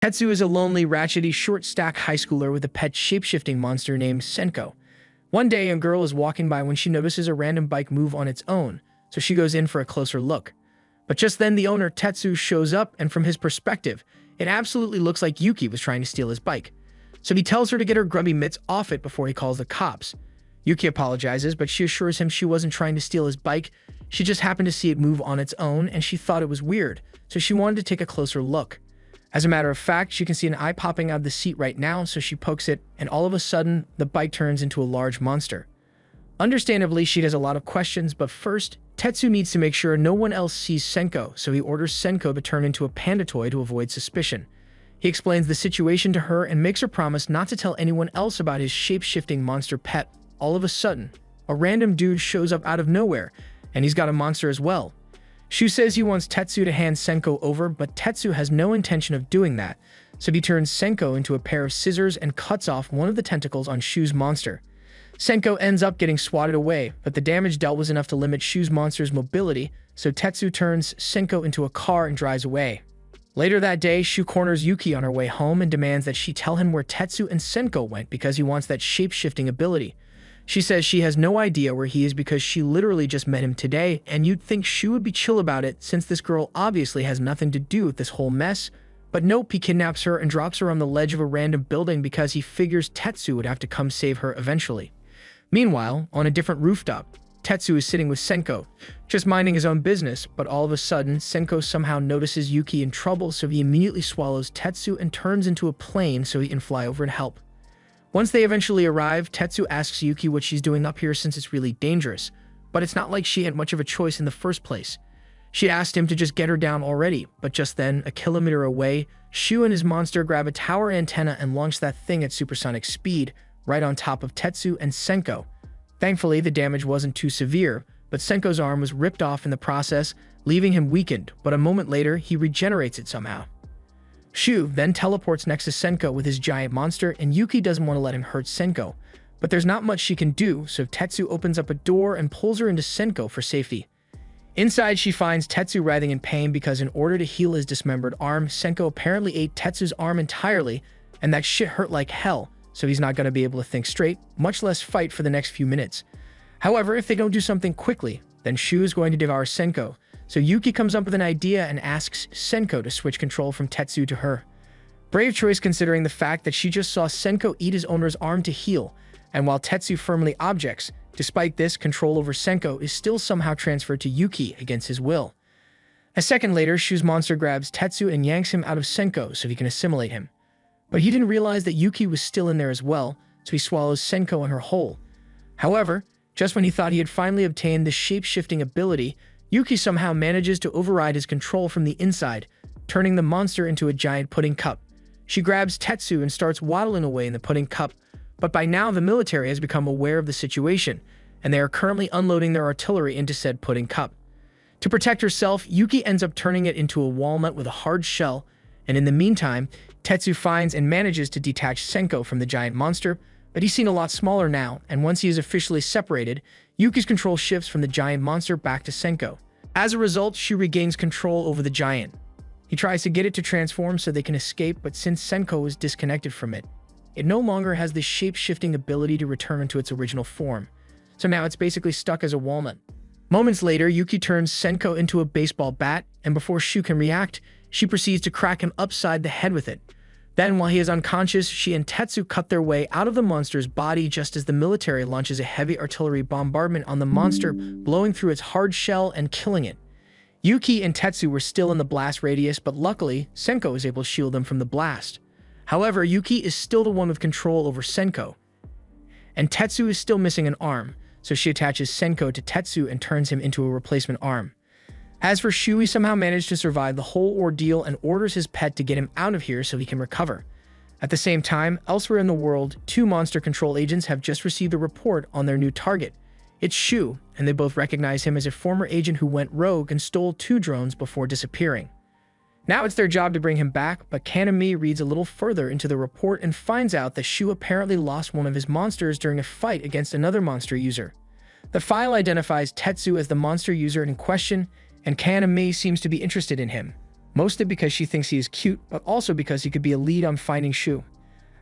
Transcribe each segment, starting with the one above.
Tetsu is a lonely, ratchety, short-stack high schooler with a pet shape-shifting monster named Senko. One day, a girl is walking by when she notices a random bike move on its own, so she goes in for a closer look. But just then, the owner, Tetsu, shows up, and from his perspective, it absolutely looks like Yuki was trying to steal his bike. So he tells her to get her grubby mitts off it before he calls the cops. Yuki apologizes, but she assures him she wasn't trying to steal his bike. She just happened to see it move on its own, and she thought it was weird, so she wanted to take a closer look. As a matter of fact, she can see an eye popping out of the seat right now, so she pokes it, and all of a sudden, the bike turns into a large monster. Understandably, she has a lot of questions, but first, Tetsu needs to make sure no one else sees Senko, so he orders Senko to turn into a panda toy to avoid suspicion. He explains the situation to her and makes her promise not to tell anyone else about his shape-shifting monster pet. All of a sudden, a random dude shows up out of nowhere, and he's got a monster as well. Shu says he wants Tetsu to hand Senko over, but Tetsu has no intention of doing that, so he turns Senko into a pair of scissors and cuts off one of the tentacles on Shu's monster. Senko ends up getting swatted away, but the damage dealt was enough to limit Shu's monster's mobility, so Tetsu turns Senko into a car and drives away. Later that day, Shu corners Yuki on her way home and demands that she tell him where Tetsu and Senko went because he wants that shape-shifting ability. She says she has no idea where he is because she literally just met him today, and you'd think Shu would be chill about it since this girl obviously has nothing to do with this whole mess. But nope, he kidnaps her and drops her on the ledge of a random building because he figures Tetsu would have to come save her eventually. Meanwhile, on a different rooftop, Tetsu is sitting with Senko, just minding his own business, but all of a sudden, Senko somehow notices Yuki in trouble, so he immediately swallows Tetsu and turns into a plane so he can fly over and help. Once they eventually arrive, Tetsu asks Yuki what she's doing up here since it's really dangerous, but it's not like she had much of a choice in the first place. She asked him to just get her down already, but just then, a kilometer away, Shu and his monster grab a tower antenna and launch that thing at supersonic speed, right on top of Tetsu and Senko. Thankfully, the damage wasn't too severe, but Senko's arm was ripped off in the process, leaving him weakened, but a moment later, he regenerates it somehow. Shu then teleports next to Senko with his giant monster, and Yuki doesn't want to let him hurt Senko. But there's not much she can do, so Tetsu opens up a door and pulls her into Senko for safety. Inside, she finds Tetsu writhing in pain because in order to heal his dismembered arm, Senko apparently ate Tetsu's arm entirely, and that shit hurt like hell, so he's not going to be able to think straight, much less fight for the next few minutes. However, if they don't do something quickly, then Shu is going to devour Senko. So Yuki comes up with an idea and asks Senko to switch control from Tetsu to her. Brave choice considering the fact that she just saw Senko eat his owner's arm to heal, and while Tetsu firmly objects, despite this, control over Senko is still somehow transferred to Yuki against his will. A second later, Shu's monster grabs Tetsu and yanks him out of Senko so he can assimilate him. But he didn't realize that Yuki was still in there as well, so he swallows Senko in her whole. However, just when he thought he had finally obtained the shape-shifting ability, Yuki somehow manages to override his control from the inside, turning the monster into a giant pudding cup. She grabs Tetsu and starts waddling away in the pudding cup, but by now the military has become aware of the situation, and they are currently unloading their artillery into said pudding cup. To protect herself, Yuki ends up turning it into a walnut with a hard shell, and in the meantime, Tetsu finds and manages to detach Senko from the giant monster, but he's seen a lot smaller now, and once he is officially separated, Yuki's control shifts from the giant monster back to Senko. As a result, Shu regains control over the giant. He tries to get it to transform so they can escape, but since Senko is disconnected from it, it no longer has the shape-shifting ability to return to its original form. So now it's basically stuck as a walnut. Moments later, Yuki turns Senko into a baseball bat, and before Shu can react, she proceeds to crack him upside the head with it. Then, while he is unconscious, she and Tetsu cut their way out of the monster's body just as the military launches a heavy artillery bombardment on the monster, blowing through its hard shell and killing it. Yuki and Tetsu were still in the blast radius, but luckily, Senko is able to shield them from the blast. However, Yuki is still the one with control over Senko, and Tetsu is still missing an arm, so she attaches Senko to Tetsu and turns him into a replacement arm. As for Shu, he somehow managed to survive the whole ordeal and orders his pet to get him out of here so he can recover. At the same time, elsewhere in the world, two monster control agents have just received a report on their new target. It's Shu, and they both recognize him as a former agent who went rogue and stole 2 drones before disappearing. Now it's their job to bring him back, but Kanami reads a little further into the report and finds out that Shu apparently lost one of his monsters during a fight against another monster user. The file identifies Tetsu as the monster user in question, and Kanami seems to be interested in him. Mostly because she thinks he is cute, but also because he could be a lead on finding Shu.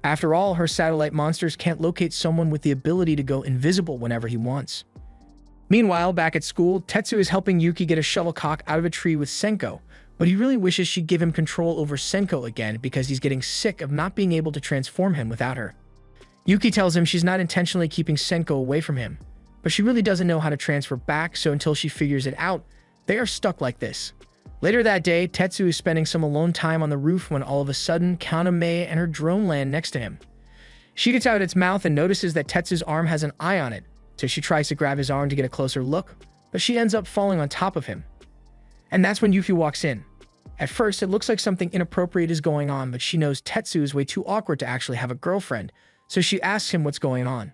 After all, her satellite monsters can't locate someone with the ability to go invisible whenever he wants. Meanwhile, back at school, Tetsu is helping Yuki get a shuttlecock out of a tree with Senko, but he really wishes she'd give him control over Senko again because he's getting sick of not being able to transform him without her. Yuki tells him she's not intentionally keeping Senko away from him, but she really doesn't know how to transfer back, so until she figures it out, they are stuck like this. Later that day, Tetsu is spending some alone time on the roof when all of a sudden, Kaname and her drone land next to him. She gets out its mouth and notices that Tetsu's arm has an eye on it, so she tries to grab his arm to get a closer look, but she ends up falling on top of him. And that's when Yuki walks in. At first, it looks like something inappropriate is going on, but she knows Tetsu is way too awkward to actually have a girlfriend, so she asks him what's going on.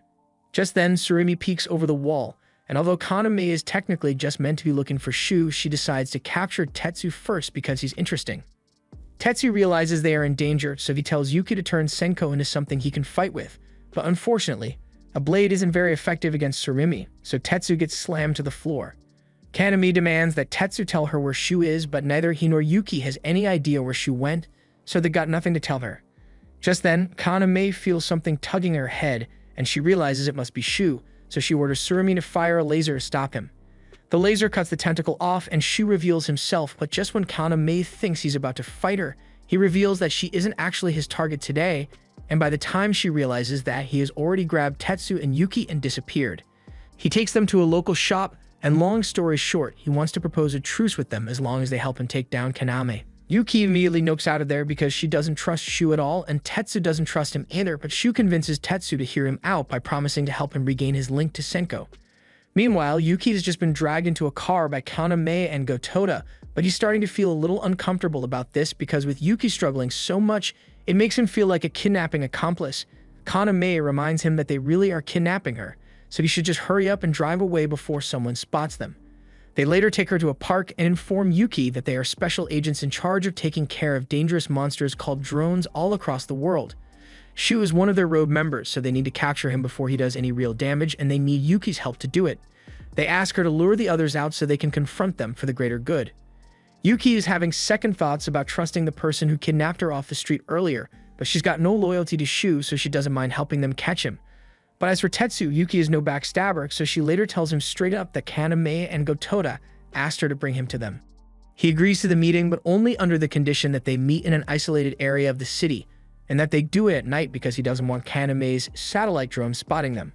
Just then, Tsurumi peeks over the wall, and although Kaname is technically just meant to be looking for Shu, she decides to capture Tetsu first because he's interesting. Tetsu realizes they are in danger, so he tells Yuki to turn Senko into something he can fight with, but unfortunately, a blade isn't very effective against Tsurumi, so Tetsu gets slammed to the floor. Kaname demands that Tetsu tell her where Shu is, but neither he nor Yuki has any idea where Shu went, so they got nothing to tell her. Just then, Kaname feels something tugging her head, and she realizes it must be Shu, so she orders Tsurumi to fire a laser to stop him. The laser cuts the tentacle off, and Shu reveals himself, but just when Kaname thinks he's about to fight her, he reveals that she isn't actually his target today, and by the time she realizes that, he has already grabbed Tetsu and Yuki and disappeared. He takes them to a local shop, and long story short, he wants to propose a truce with them as long as they help him take down Kaname. Yuki immediately nopes out of there because she doesn't trust Shu at all, and Tetsu doesn't trust him either, but Shu convinces Tetsu to hear him out by promising to help him regain his link to Senko. Meanwhile, Yuki has just been dragged into a car by Kaname and Gotoda, but he's starting to feel a little uncomfortable about this because with Yuki struggling so much, it makes him feel like a kidnapping accomplice. Kaname reminds him that they really are kidnapping her, so he should just hurry up and drive away before someone spots them. They later take her to a park and inform Yuki that they are special agents in charge of taking care of dangerous monsters called drones all across the world. Shu is one of their road members, so they need to capture him before he does any real damage, and they need Yuki's help to do it. They ask her to lure the others out so they can confront them for the greater good. Yuki is having second thoughts about trusting the person who kidnapped her off the street earlier, but she's got no loyalty to Shu, so she doesn't mind helping them catch him. But as for Tetsu, Yuki is no backstabber, so she later tells him straight up that Kaname and Gotoda asked her to bring him to them. He agrees to the meeting, but only under the condition that they meet in an isolated area of the city, and that they do it at night because he doesn't want Kaname's satellite drone spotting them.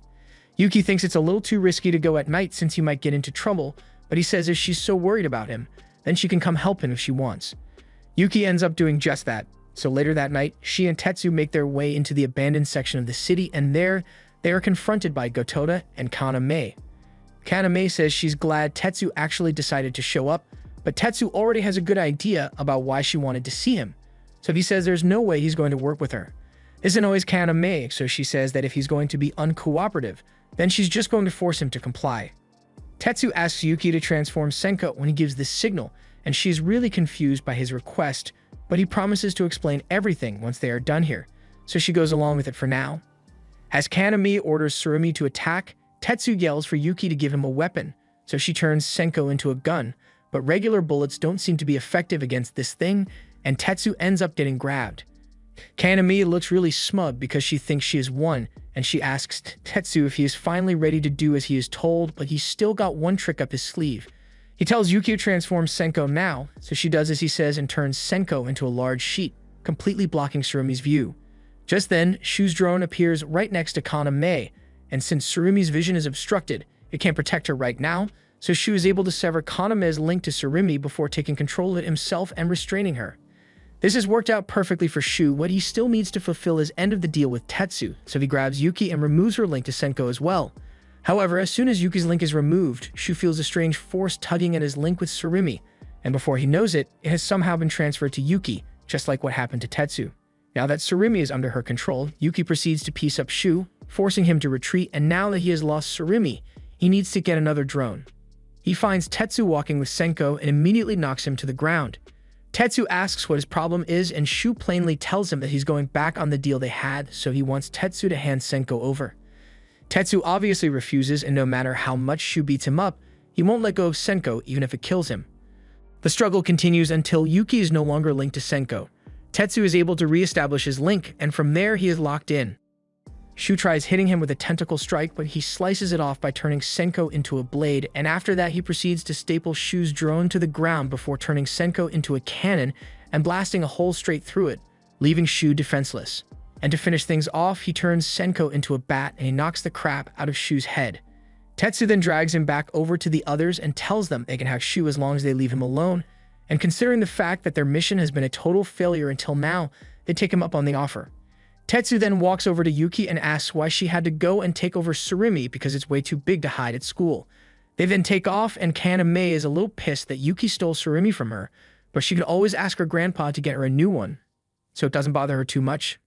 Yuki thinks it's a little too risky to go at night since he might get into trouble, but he says if she's so worried about him, then she can come help him if she wants. Yuki ends up doing just that, so later that night, she and Tetsu make their way into the abandoned section of the city, and there, they are confronted by Gotoda and Kaname. Kaname says she's glad Tetsu actually decided to show up, but Tetsu already has a good idea about why she wanted to see him, so he says there's no way he's going to work with her. This annoys Kaname, so she says that if he's going to be uncooperative, then she's just going to force him to comply. Tetsu asks Yuki to transform Senko when he gives this signal, and she's really confused by his request, but he promises to explain everything once they are done here, so she goes along with it for now. As Kaname orders Tsurumi to attack, Tetsu yells for Yuki to give him a weapon, so she turns Senko into a gun, but regular bullets don't seem to be effective against this thing, and Tetsu ends up getting grabbed. Kaname looks really smug because she thinks she has won, and she asks Tetsu if he is finally ready to do as he is told, but he's still got one trick up his sleeve. He tells Yuki to transform Senko now, so she does as he says and turns Senko into a large sheet, completely blocking Tsurumi's view. Just then, Shu's drone appears right next to Kaname, and since Tsurumi's vision is obstructed, it can't protect her right now, so Shu is able to sever Kaname's link to Tsurumi before taking control of it himself and restraining her. This has worked out perfectly for Shu, but he still needs to fulfill his end of the deal with Tetsu, so he grabs Yuki and removes her link to Senko as well. However, as soon as Yuki's link is removed, Shu feels a strange force tugging at his link with Tsurumi, and before he knows it, it has somehow been transferred to Yuki, just like what happened to Tetsu. Now that Tsurumi is under her control, Yuki proceeds to piece up Shu, forcing him to retreat, and now that he has lost Tsurumi, he needs to get another drone. He finds Tetsu walking with Senko and immediately knocks him to the ground. Tetsu asks what his problem is, and Shu plainly tells him that he's going back on the deal they had, so he wants Tetsu to hand Senko over. Tetsu obviously refuses, and no matter how much Shu beats him up, he won't let go of Senko even if it kills him. The struggle continues until Yuki is no longer linked to Senko. Tetsu is able to re-establish his link, and from there he is locked in. Shu tries hitting him with a tentacle strike, but he slices it off by turning Senko into a blade, and after that he proceeds to staple Shu's drone to the ground before turning Senko into a cannon and blasting a hole straight through it, leaving Shu defenseless. And to finish things off, he turns Senko into a bat and he knocks the crap out of Shu's head. Tetsu then drags him back over to the others and tells them they can have Shu as long as they leave him alone, and considering the fact that their mission has been a total failure until now, they take him up on the offer. Tetsu then walks over to Yuki and asks why she had to go and take over Surimi because it's way too big to hide at school. They then take off, and Kaname is a little pissed that Yuki stole Surimi from her, but she could always ask her grandpa to get her a new one, so it doesn't bother her too much.